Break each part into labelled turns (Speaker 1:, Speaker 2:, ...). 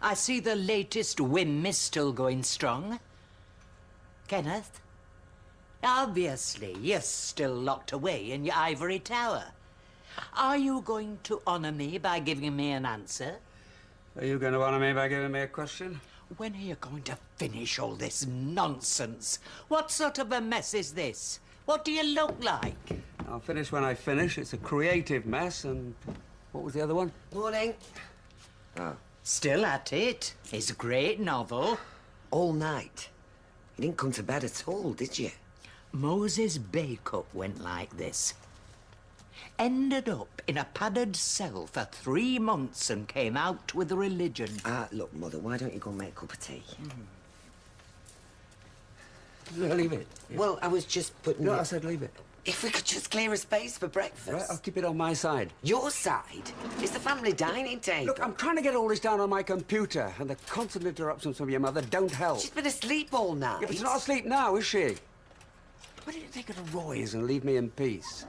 Speaker 1: I see the latest whim is still going strong. Kenneth, obviously you're still locked away in your ivory tower. Are you going to honour me by giving me an answer?
Speaker 2: Are you going to honour me by giving me a question?
Speaker 1: When are you going to finish all this nonsense? What sort of a mess is this? What do you look like?
Speaker 2: I'll finish when I finish. It's a creative mess, and what was the other one?
Speaker 3: Morning.
Speaker 1: Oh. Still at it. It's a great novel.
Speaker 3: All night. You didn't come to bed at all, did you?
Speaker 1: Moses' Bake-Up went like this. Ended up in a padded cell for 3 months and came out with a religion.
Speaker 3: Look, Mother, why don't you go and make a cup of tea?
Speaker 2: No, leave it.
Speaker 3: Yeah. Well, I was just putting
Speaker 2: No,
Speaker 3: it...
Speaker 2: I said leave it.
Speaker 3: If we could just clear a space for breakfast.
Speaker 2: Right, I'll keep it on my side.
Speaker 3: Your side? It's the family dining table.
Speaker 2: Look, I'm trying to get all this down on my computer, and the constant interruptions from your mother don't help.
Speaker 3: She's been asleep all night.
Speaker 2: Yeah, but she's not asleep now, is she? Why don't you take her to Roy's and leave me in peace?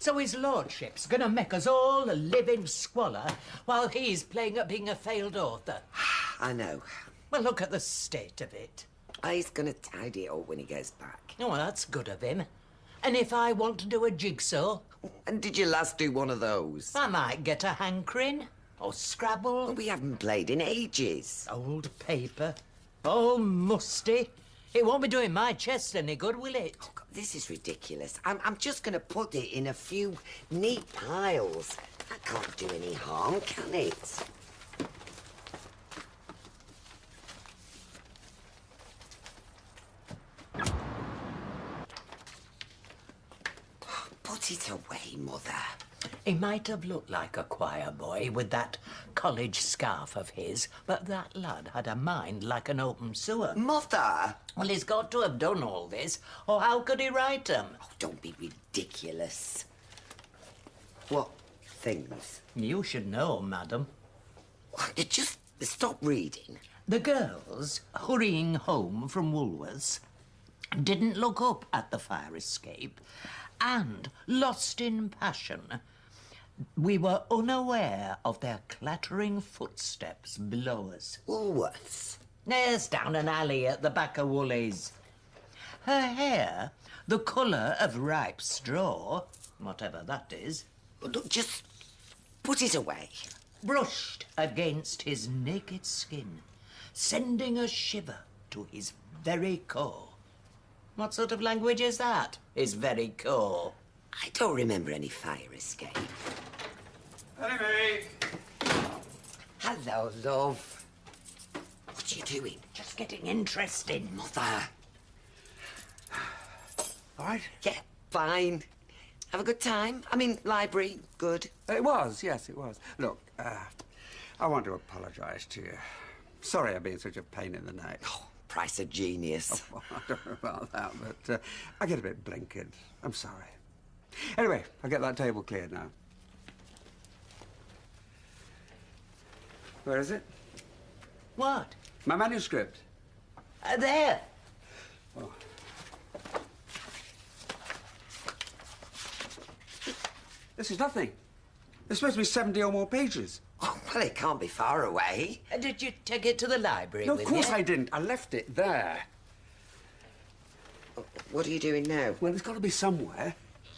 Speaker 1: So his lordship's gonna make us all live in squalor while he's playing at being a failed author.
Speaker 3: I know.
Speaker 1: Well, look at the state of it.
Speaker 3: He's gonna tidy it up when he gets back.
Speaker 1: Oh, well, that's good of him. And if I want to do a jigsaw?
Speaker 3: And did you last do one of those?
Speaker 1: I might get a hankering. Or Scrabble.
Speaker 3: Well, we haven't played in ages.
Speaker 1: Old paper. All musty. It won't be doing my chest any good, will it?
Speaker 3: Oh, God, this is ridiculous. I'm just gonna put it in a few neat piles. That can't do any harm, can it? Put it away, Mother.
Speaker 1: He might have looked like a choir boy with that college scarf of his, but that lad had a mind like an open sewer.
Speaker 3: Mother!
Speaker 1: Well, he's got to have done all this, or how could he write them?
Speaker 3: Oh, don't be ridiculous. What things?
Speaker 1: You should know, madam.
Speaker 3: You just stop reading.
Speaker 1: The girls, hurrying home from Woolworths, didn't look up at the fire escape, and, lost in passion, we were unaware of their clattering footsteps below us.
Speaker 3: Woolworths?
Speaker 1: Yes, down an alley at the back of Woolies. Her hair, the colour of ripe straw, whatever that is,
Speaker 3: Look, just put it away.
Speaker 1: brushed against his naked skin, sending a shiver to his very core. What sort of language is that, his very core?
Speaker 3: I don't remember any fire escape.
Speaker 2: Anyway.
Speaker 3: Hello, love. What are you doing?
Speaker 1: Just getting interesting.
Speaker 3: Mother.
Speaker 2: All right?
Speaker 3: Yeah, fine. Have a good time? I mean, library, good.
Speaker 2: It was, yes, it was. Look, I want to apologise to you. Sorry I've been such a pain in the neck.
Speaker 3: Oh, price of genius.
Speaker 2: Oh, I don't know about that, but I get a bit blinkered. I'm sorry. Anyway, I'll get that table cleared now. Where is it?
Speaker 1: What?
Speaker 2: My manuscript.
Speaker 1: There.
Speaker 2: Oh. This is nothing. There's supposed to be 70 or more pages.
Speaker 3: Oh, well, it can't be far away.
Speaker 1: Did you take it to the library
Speaker 2: No,
Speaker 1: with
Speaker 2: of course
Speaker 1: you?
Speaker 2: I didn't. I left it there.
Speaker 3: What are you doing now?
Speaker 2: Well, it's got to be somewhere.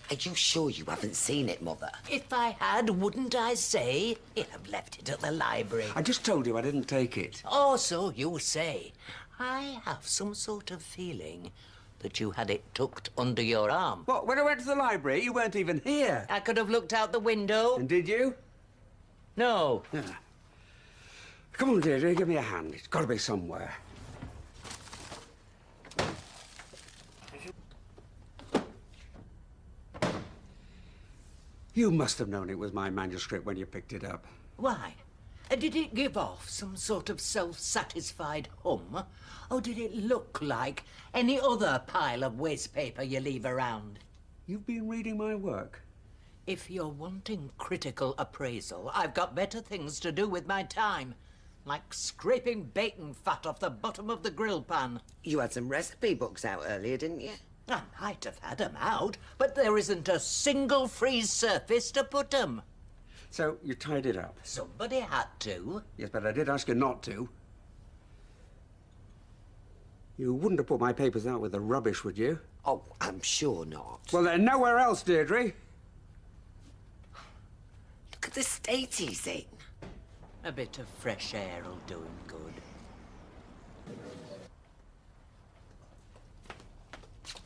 Speaker 3: Are you sure you haven't seen it, Mother?
Speaker 1: If I had, wouldn't I say? You'd have left it at the library.
Speaker 2: I just told you I didn't take it.
Speaker 1: Oh, so you say. I have some sort of feeling that you had it tucked under your arm.
Speaker 2: What, when I went to the library, you weren't even here.
Speaker 1: I could have looked out the window.
Speaker 2: And did you?
Speaker 1: No.
Speaker 2: Yeah. Come on, Deirdre, give me a hand. It's got to be somewhere. You must have known it was my manuscript when you picked it up.
Speaker 1: Why? Did it give off some sort of self-satisfied hum? Or did it look like any other pile of waste paper you leave around?
Speaker 2: You've been reading my work.
Speaker 1: If you're wanting critical appraisal, I've got better things to do with my time. Like scraping bacon fat off the bottom of the grill pan.
Speaker 3: You had some recipe books out earlier, didn't you?
Speaker 1: I might have had 'em out, but there isn't a single free surface to put 'em.
Speaker 2: So you tied it up?
Speaker 1: Somebody had to.
Speaker 2: Yes, but I did ask you not to. You wouldn't have put my papers out with the rubbish, would you?
Speaker 3: Oh, I'm sure not.
Speaker 2: Well, they're nowhere else, Deirdre.
Speaker 3: Look at the state he's in.
Speaker 1: A bit of fresh air will do him good.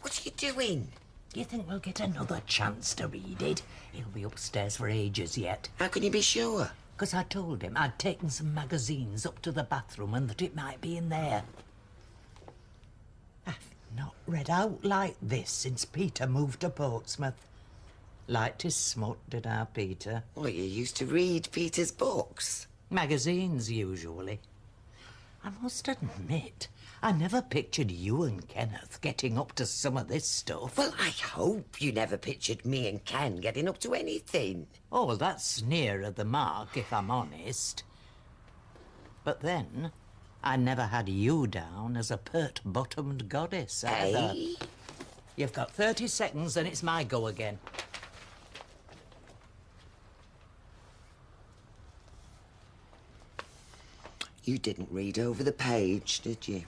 Speaker 3: What are you doing?
Speaker 1: Do you think we'll get another chance to read it? He'll be upstairs for ages yet.
Speaker 3: How can you be sure?
Speaker 1: 'Cause I told him I'd taken some magazines up to the bathroom and that it might be in there. I've not read out like this since Peter moved to Portsmouth. Liked his smut, did our Peter?
Speaker 3: Well, you used to read Peter's books.
Speaker 1: Magazines, usually. I must admit, I never pictured you and Kenneth getting up to some of this stuff.
Speaker 3: Well, I hope you never pictured me and Ken getting up to anything.
Speaker 1: Oh, well, that's nearer the mark, if I'm honest. But then, I never had you down as a pert-bottomed goddess, either.
Speaker 3: Eh?
Speaker 1: You've got 30 seconds, and it's my go again.
Speaker 3: You didn't read over the page, did you?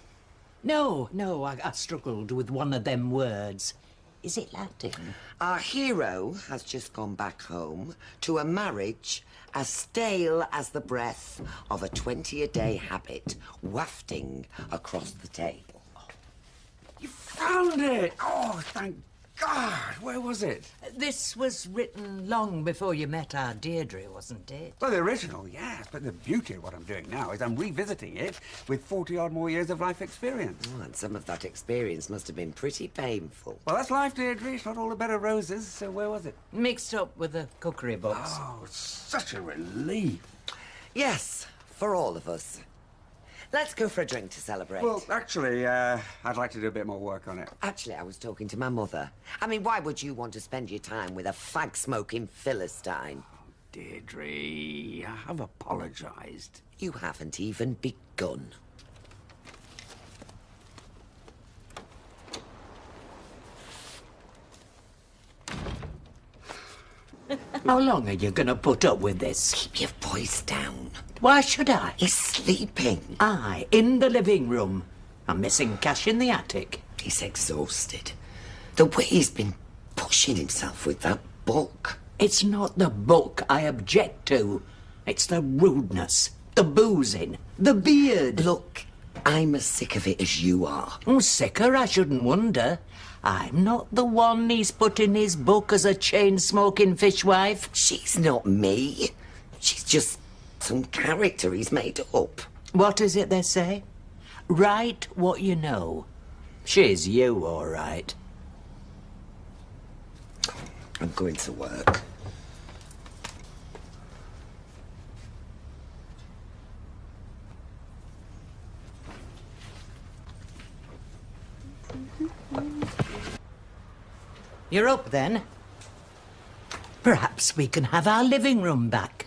Speaker 1: No, I struggled with one of them words. Is it Latin?
Speaker 3: Our hero has just gone back home to a marriage as stale as the breath of a 20-a-day habit wafting across the table.
Speaker 2: You found it! Oh, thank God! Where was it?
Speaker 1: This was written long before you met our Deirdre, wasn't it?
Speaker 2: Well, the original, yes, but the beauty of what I'm doing now is I'm revisiting it with 40-odd more years of life experience.
Speaker 3: Oh, and some of that experience must have been pretty painful.
Speaker 2: Well, that's life, Deirdre. It's not all a bed of roses, so where was it?
Speaker 1: Mixed up with the cookery books.
Speaker 2: Oh, such a relief.
Speaker 3: Yes, for all of us. Let's go for a drink to celebrate.
Speaker 2: Well, actually, I'd like to do a bit more work on it.
Speaker 3: Actually, I was talking to my mother. I mean, why would you want to spend your time with a fag-smoking Philistine?
Speaker 2: Deirdre, I have apologized.
Speaker 3: You haven't even begun.
Speaker 1: How long are you going to put up with this?
Speaker 3: Keep your voice down.
Speaker 1: Why should I?
Speaker 3: He's sleeping.
Speaker 1: I, in the living room. I'm missing cash in the attic.
Speaker 3: He's exhausted. The way he's been pushing himself with that book.
Speaker 1: It's not the book I object to. It's the rudeness, the boozing, the beard.
Speaker 3: Look, I'm as sick of it as you are.
Speaker 1: Oh, sicker, I shouldn't wonder. I'm not the one he's put in his book as a chain-smoking fishwife.
Speaker 3: She's not me. She's just some character he's made up.
Speaker 1: What is it they say? Write what you know. She's you, all right.
Speaker 3: I'm going to work.
Speaker 1: You're up, then? Perhaps we can have our living room back.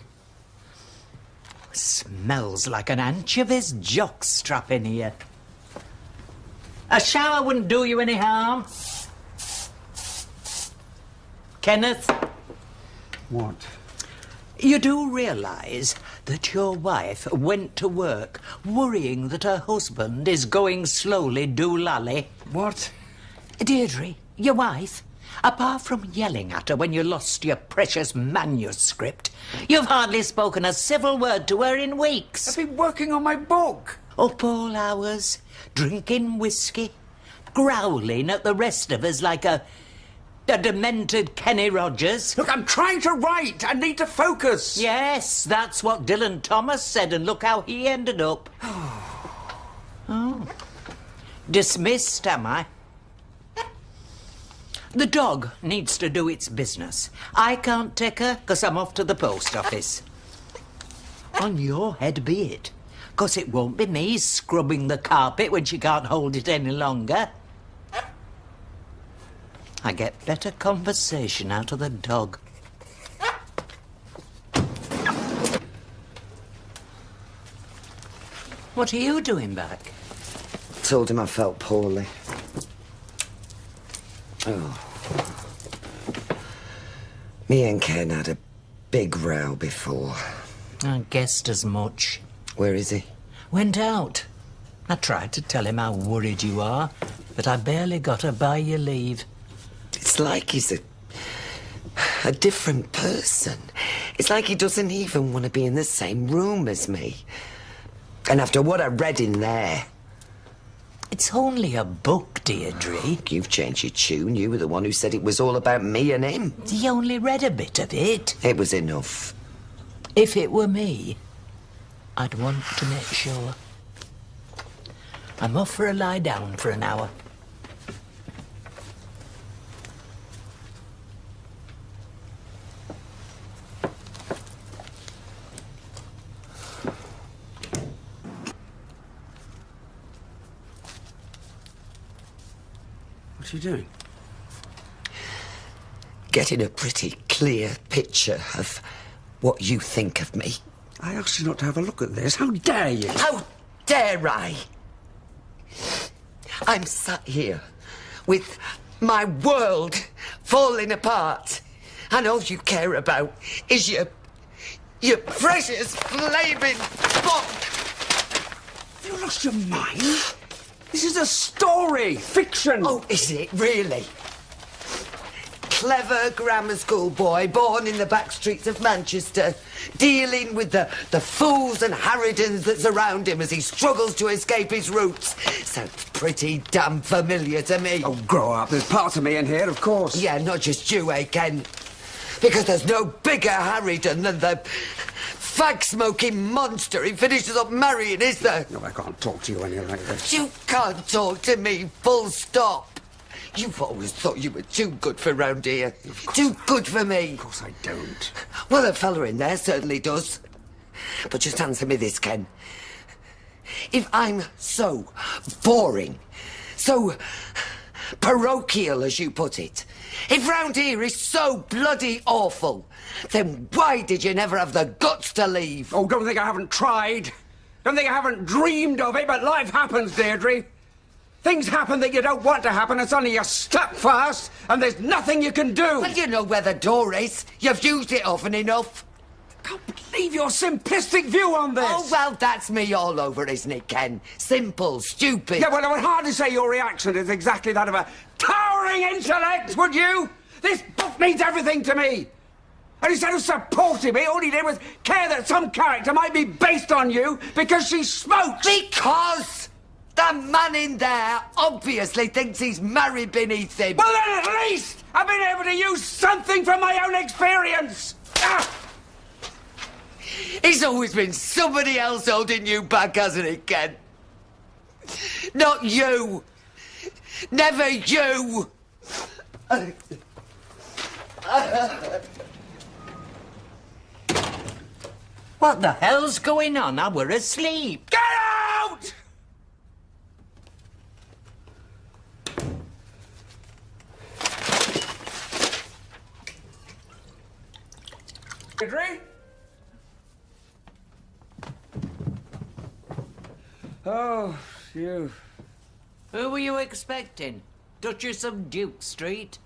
Speaker 1: Smells like an anchovies jockstrap in here. A shower wouldn't do you any harm. Kenneth?
Speaker 2: What?
Speaker 1: You do realise that your wife went to work worrying that her husband is going slowly doolally?
Speaker 2: What?
Speaker 1: Deirdre, your wife, apart from yelling at her when you lost your precious manuscript, you've hardly spoken a civil word to her in weeks.
Speaker 2: I've been working on my book.
Speaker 1: Up all hours, drinking whiskey, growling at the rest of us like a demented Kenny Rogers.
Speaker 2: Look, I'm trying to write. I need to focus.
Speaker 1: Yes, that's what Dylan Thomas said, and look how he ended up. Oh. Dismissed, am I? The dog needs to do its business. I can't take her because I'm off to the post office. On your head be it, because it won't be me scrubbing the carpet when she can't hold it any longer. I get better conversation out of the dog. What are you doing back?
Speaker 3: Told him I felt poorly. Oh. Me and Ken had a big row before.
Speaker 1: I guessed as much.
Speaker 3: Where is he?
Speaker 1: Went out. I tried to tell him how worried you are, but I barely got her by your leave.
Speaker 3: It's like he's a different person. It's like he doesn't even want to be in the same room as me. And after what I read in there...
Speaker 1: It's only a book, Deirdre.
Speaker 3: You've changed your tune. You were the one who said it was all about me and him.
Speaker 1: You only read a bit of it.
Speaker 3: It was enough.
Speaker 1: If it were me, I'd want to make sure. I'm off for a lie down for an hour.
Speaker 2: What are you doing?
Speaker 3: Getting a pretty clear picture of what you think of me.
Speaker 2: I asked you not to have a look at this. How dare you?
Speaker 3: How dare I? I'm sat here with my world falling apart, and all you care about is your precious flaming book.
Speaker 2: Have you lost your mind? This is a story, fiction.
Speaker 3: Oh, is it really? Clever grammar school boy born in the back streets of Manchester, dealing with the fools and harridans that surround him as he struggles to escape his roots. Sounds pretty damn familiar to me.
Speaker 2: Oh, grow up. There's parts of me in here, of course.
Speaker 3: Yeah, not just you, Ken? Because there's no bigger harridan than the fag-smoking monster he finishes up marrying, is there?
Speaker 2: No, I can't talk to you any like this.
Speaker 3: You can't talk to me, full stop. You've always thought you were too good for round here. Too good for me.
Speaker 2: Of course I don't.
Speaker 3: Well, a fella in there certainly does. But just answer me this, Ken. If I'm so boring, so parochial, as you put it, if round here is so bloody awful, then why did you never have the guts to leave?
Speaker 2: Oh, don't think I haven't tried. Don't think I haven't dreamed of it, but life happens, Deirdre. Things happen that you don't want to happen, and suddenly you're stuck fast, and there's nothing you can do.
Speaker 3: Well, you know where the door is. You've used it often enough.
Speaker 2: I can't believe your simplistic view on this.
Speaker 3: Oh, well, that's me all over, isn't it, Ken? Simple, stupid.
Speaker 2: Yeah, well, I would hardly say your reaction is exactly that of a towering intellect, would you? This book means everything to me. And instead of supporting me, all he did was care that some character might be based on you because she smokes.
Speaker 3: Because the man in there obviously thinks he's married beneath him.
Speaker 2: Well, then at least I've been able to use something from my own experience. Ah!
Speaker 3: He's always been somebody else holding you back, hasn't he, Ken? Not you. Never you.
Speaker 1: What the hell's going on? I were asleep.
Speaker 2: Get out! Deirdre? Oh, you.
Speaker 1: Who were you expecting? Duchess of Duke Street?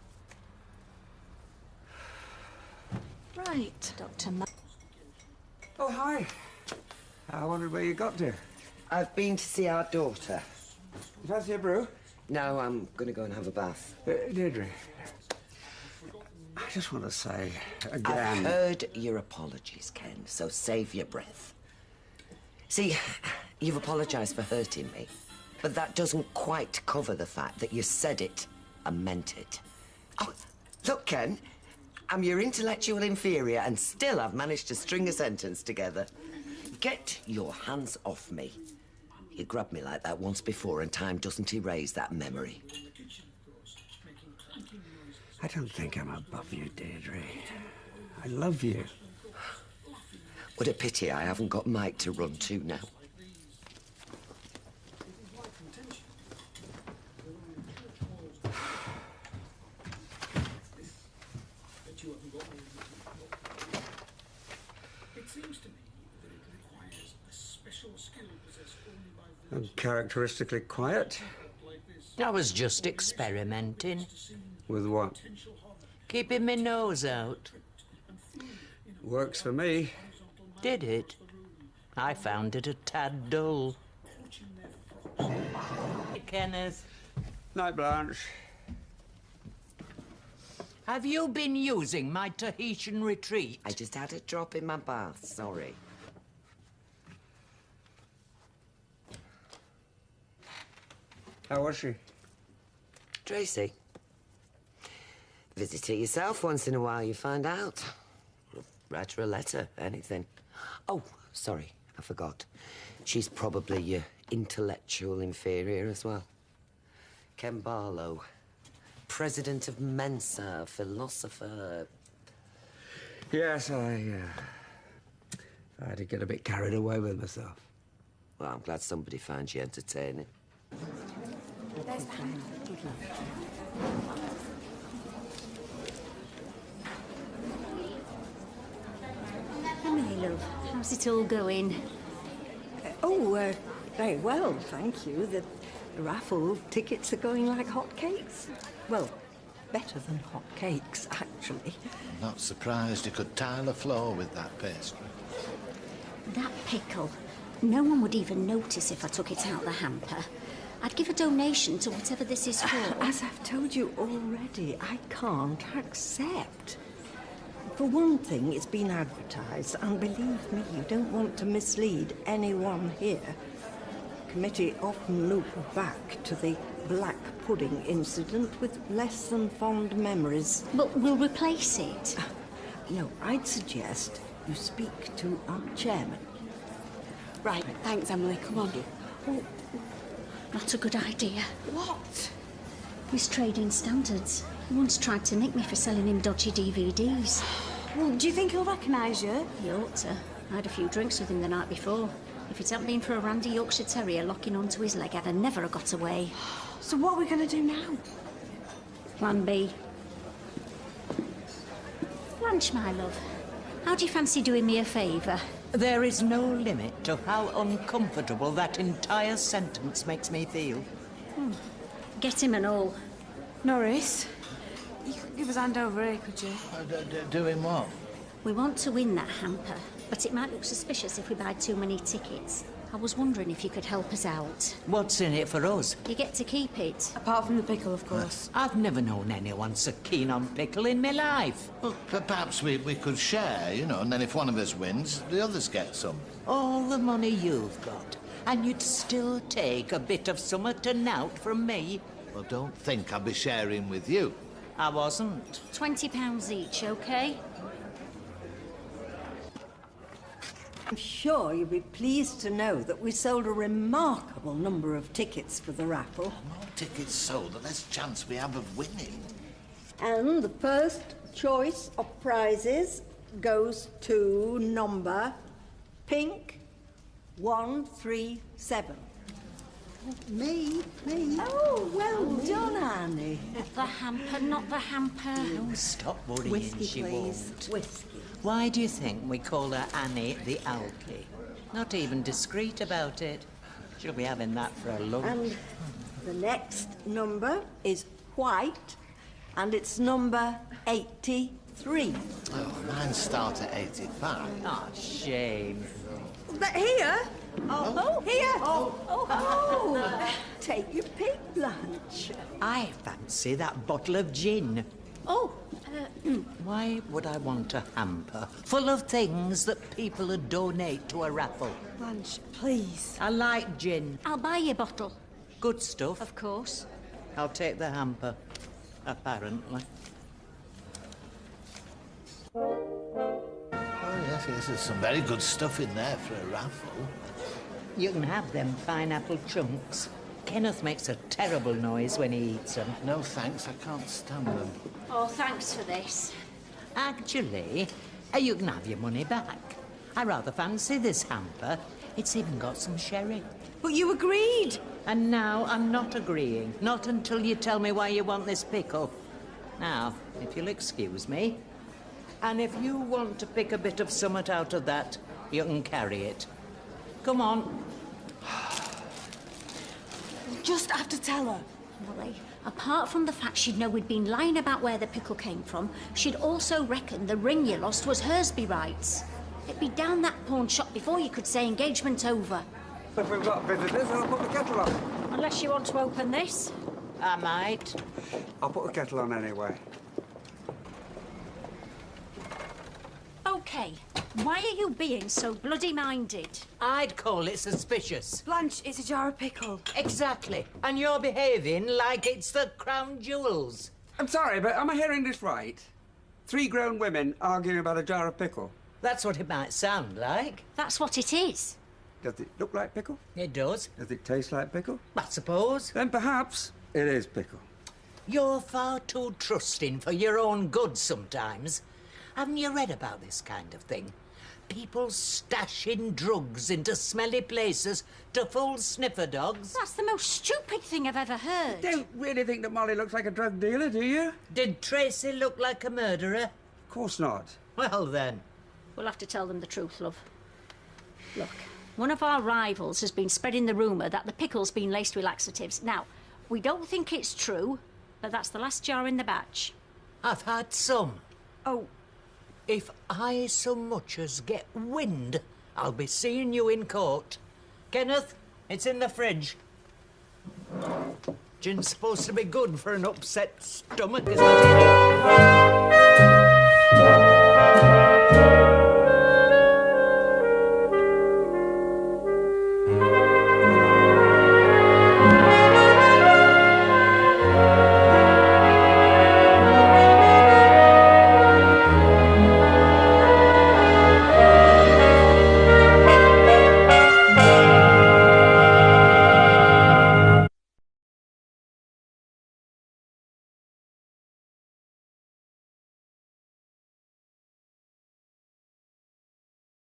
Speaker 4: Right, Dr.
Speaker 2: Oh, hi. I wondered where you got to.
Speaker 3: I've been to see our daughter.
Speaker 2: You fancy a brew?
Speaker 3: No, I'm going to go and have a bath.
Speaker 2: Deirdre, I just want to say again...
Speaker 3: I've heard your apologies, Ken, so save your breath. See, you've apologised for hurting me, but that doesn't quite cover the fact that you said it and meant it. Oh, look, Ken, I'm your intellectual inferior and still I've managed to string a sentence together. Get your hands off me. You grabbed me like that once before and time doesn't erase that memory.
Speaker 2: I don't think I'm above you, Deirdre. I love you.
Speaker 3: What a pity I haven't got Mike to run to now.
Speaker 2: I'm characteristically quiet.
Speaker 1: I was just experimenting.
Speaker 2: With what?
Speaker 1: Keeping my nose out.
Speaker 2: Works for me.
Speaker 1: Did it? I found it a tad dull. Kenneth,
Speaker 2: Night, Blanche.
Speaker 1: have you been using my Tahitian retreat?
Speaker 3: I just had a drop in my bath, sorry.
Speaker 2: How was she?
Speaker 3: Tracy. Visit her yourself once in a while, you find out. Write her a letter, anything. Oh, sorry, I forgot. She's probably your intellectual inferior as well. Ken Barlow, president of Mensa, philosopher.
Speaker 2: Yes, I had to get a bit carried away with myself.
Speaker 3: Well, I'm glad somebody finds you entertaining.
Speaker 4: There's the hamper.
Speaker 5: Emily, love, how's it all going?
Speaker 6: Very well, thank you. The raffle tickets are going like hotcakes. Well, better than hotcakes, actually.
Speaker 7: I'm not surprised you could tile a floor with that pastry.
Speaker 5: That pickle. No one would even notice if I took it out the hamper. I'd give a donation to whatever this is for.
Speaker 6: As I've told you already, I can't accept. For one thing, it's been advertised, and believe me, you don't want to mislead anyone here. The committee often look back to the black pudding incident with less than fond memories.
Speaker 5: But we'll replace it.
Speaker 6: No, I'd suggest you speak to our chairman.
Speaker 4: Right, thanks, Emily. Come on.
Speaker 5: Oh, not a good idea.
Speaker 4: What?
Speaker 5: His trading standards. He once tried to nick me for selling him dodgy DVDs.
Speaker 4: Well, do you think he'll recognise you?
Speaker 5: He ought to. I had a few drinks with him the night before. If it hadn't been for a randy Yorkshire Terrier locking onto his leg, I'd have never have got away.
Speaker 4: So what are we going to do now?
Speaker 5: Plan B. Blanche, my love, how do you fancy doing me a favour?
Speaker 1: There is no limit to how uncomfortable that entire sentence makes me feel.
Speaker 5: Get him and all.
Speaker 4: Norris, you could give us a hand over here, could you?
Speaker 7: Doing what?
Speaker 5: We want to win that hamper, but it might look suspicious if we buy too many tickets. I was wondering if you could help us out.
Speaker 1: What's in it for us?
Speaker 5: You get to keep it.
Speaker 4: Apart from the pickle, of course.
Speaker 1: I've never known anyone so keen on pickle in my life.
Speaker 7: Well, perhaps we could share, you know, and then if one of us wins, the others get some.
Speaker 1: All the money you've got, and you'd still take a bit of summer to nout from me.
Speaker 7: Well, don't think I'll be sharing with you.
Speaker 1: I wasn't.
Speaker 5: £20 each, OK?
Speaker 6: I'm sure you'll be pleased to know that we sold a remarkable number of tickets for the raffle.
Speaker 7: The more tickets sold, the less chance we have of winning.
Speaker 6: And the first choice of prizes goes to number Pink 137. Me. Oh, well done, Annie.
Speaker 5: The hamper, not the hamper.
Speaker 1: Oh, stop worrying,
Speaker 6: Whiskey,
Speaker 1: she
Speaker 6: please.
Speaker 1: won't.
Speaker 6: Whiskey.
Speaker 1: Why do you think we call her Annie the Alky? Not even discreet about it. She'll be having that for a long time.
Speaker 6: And the next number is white, and it's number 83.
Speaker 7: Oh, mine start at 85.
Speaker 1: Oh, shame.
Speaker 4: But here?
Speaker 6: Here! Oh, take your pick, Blanche.
Speaker 1: I fancy that bottle of gin.
Speaker 5: Oh,
Speaker 1: Why would I want a hamper full of things that people would donate to a raffle?
Speaker 4: Blanche, please.
Speaker 1: I like gin.
Speaker 5: I'll buy you a bottle.
Speaker 1: Good stuff.
Speaker 5: Of course.
Speaker 1: I'll take the hamper. Apparently.
Speaker 7: Oh, yes, there's some very good stuff in there for a raffle.
Speaker 1: You can have them pineapple chunks. Kenneth makes a terrible noise when he eats them.
Speaker 7: No thanks, I can't stand them.
Speaker 5: Oh, thanks for this.
Speaker 1: Actually, you can have your money back. I rather fancy this hamper. It's even got some sherry.
Speaker 4: But you agreed.
Speaker 1: And now I'm not agreeing. Not until you tell me why you want this pickle. Now, if you'll excuse me, and if you want to pick a bit of summit out of that, you can carry it. Come on.
Speaker 4: You just have to tell her.
Speaker 5: Molly, Apart from the fact she'd know we'd been lying about where the pickle came from, she'd also reckon the ring you lost was hers by rights. It'd be down that pawn shop before you could say engagement over.
Speaker 2: If we've got visitors, I'll put the kettle on.
Speaker 5: Unless you want to open this.
Speaker 1: I might.
Speaker 2: I'll put the kettle on anyway.
Speaker 5: OK, why are you being so bloody minded?
Speaker 1: I'd call it suspicious.
Speaker 4: Blanche, it's a jar of pickle.
Speaker 1: Exactly. And you're behaving like it's the crown jewels.
Speaker 2: I'm sorry, but am I hearing this right? 3 grown women arguing about a jar of pickle.
Speaker 1: That's what it might sound like.
Speaker 5: That's what it is.
Speaker 2: Does it look like pickle?
Speaker 1: It does.
Speaker 2: Does it taste like pickle?
Speaker 1: I suppose.
Speaker 2: Then perhaps it is pickle.
Speaker 1: You're far too trusting for your own good sometimes. Haven't you read about this kind of thing? People stashing drugs into smelly places to fool sniffer dogs.
Speaker 5: That's the most stupid thing I've ever heard.
Speaker 2: Don't really think that Molly looks like a drug dealer, do you?
Speaker 1: Did Tracy look like a murderer?
Speaker 2: Of course not.
Speaker 1: Well, then.
Speaker 5: We'll have to tell them the truth, love. Look, one of our rivals has been spreading the rumour that the pickle's been laced with laxatives. Now, we don't think it's true, but that's the last jar in the batch.
Speaker 1: I've had some.
Speaker 4: Oh,
Speaker 1: If I so much as get wind, I'll be seeing you in court. Kenneth, it's in the fridge. Gin's supposed to be good for an upset stomach, isn't it?